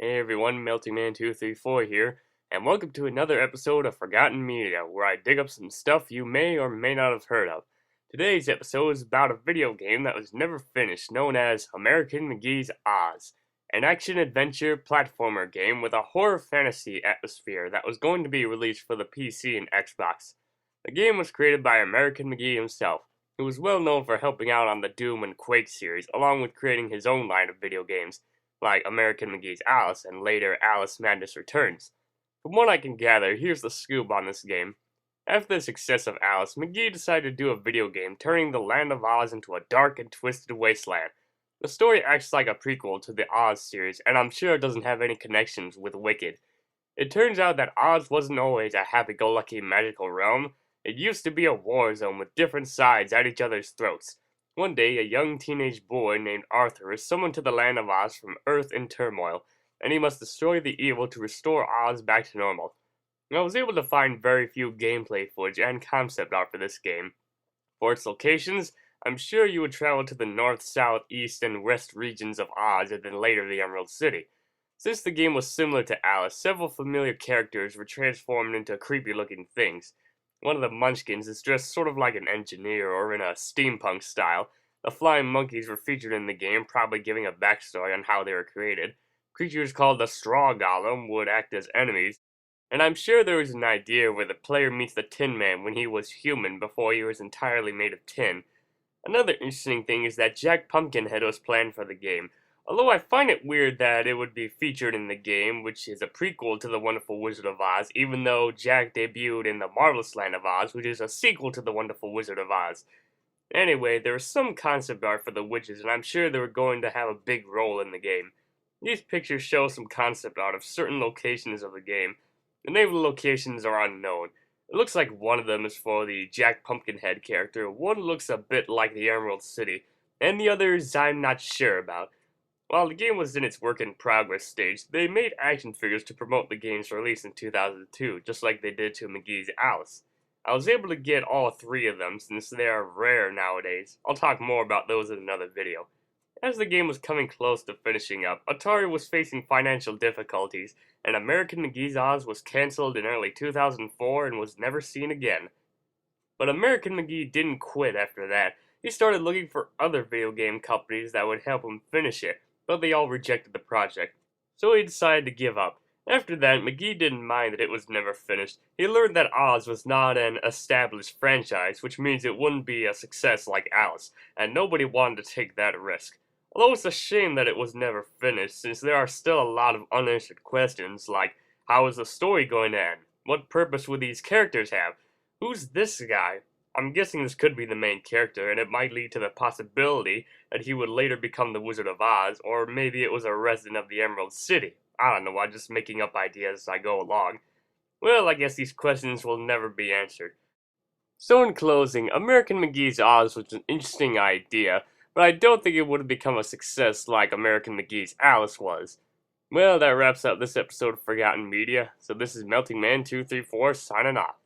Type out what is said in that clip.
Hey everyone, Melting Man 234 here, and welcome to another episode of Forgotten Media, where I dig up some stuff you may or may not have heard of. Today's episode is about a video game that was never finished, known as American Mcgee's Oz, an action-adventure platformer game with a horror fantasy atmosphere that was going to be released for the PC and Xbox. The game was created by American Mcgee himself, who was well known for helping out on the Doom and Quake series, along with creating his own line of video games like American Mcgee's Alice and later Alice Madness Returns. From what I can gather, here's the scoop on this game. After the success of Alice, Mcgee decided to do a video game turning the land of Oz into a dark and twisted wasteland. The story acts like a prequel to the Oz series, and I'm sure it doesn't have any connections with Wicked. It turns out that Oz wasn't always a happy-go-lucky magical realm. It used to be a war zone with different sides at each other's throats. One day, a young teenage boy named Arthur is summoned to the land of Oz from Earth in turmoil, and he must destroy the evil to restore Oz back to normal. I was able to find very few gameplay footage and concept art for this game. For its locations, I'm sure you would travel to the north, south, east, and west regions of Oz and then later the Emerald City. Since the game was similar to Alice, several familiar characters were transformed into creepy-looking things. One of the Munchkins is dressed sort of like an engineer or in a steampunk style. The flying monkeys were featured in the game, probably giving a backstory on how they were created. Creatures called the Straw Golem would act as enemies. And I'm sure there was an idea where the player meets the Tin Man when he was human before he was entirely made of tin. Another interesting thing is that Jack Pumpkinhead was planned for the game. Although I find it weird that it would be featured in the game, which is a prequel to The Wonderful Wizard of Oz, even though Jack debuted in The Marvelous Land of Oz, which is a sequel to The Wonderful Wizard of Oz. Anyway, there was some concept art for the witches, and I'm sure they were going to have a big role in the game. These pictures show some concept art of certain locations of the game. The name of the locations are unknown. It looks like one of them is for the Jack Pumpkinhead character, one looks a bit like the Emerald City, and the others I'm not sure about. While the game was in its work-in-progress stage, they made action figures to promote the game's release in 2002, just like they did to Mcgee's Alice. I was able to get all three of them since they are rare nowadays. I'll talk more about those in another video. As the game was coming close to finishing up, Atari was facing financial difficulties, and American Mcgee's Oz was cancelled in early 2004 and was never seen again. But American Mcgee didn't quit after that. He started looking for other video game companies that would help him finish it, but they all rejected the project. So he decided to give up. After that, Mcgee didn't mind that it was never finished. He learned that Oz was not an established franchise, which means it wouldn't be a success like Alice, and nobody wanted to take that risk. Although it's a shame that it was never finished, since there are still a lot of unanswered questions, like, how is the story going to end? What purpose would these characters have? Who's this guy? I'm guessing this could be the main character, and it might lead to the possibility that he would later become the Wizard of Oz, or maybe it was a resident of the Emerald City. I don't know, I'm just making up ideas as I go along. Well, I guess these questions will never be answered. So in closing, American Mcgee's Oz was an interesting idea, but I don't think it would have become a success like American Mcgee's Alice was. Well, that wraps up this episode of Forgotten Media, so this is Melting Man 234 signing off.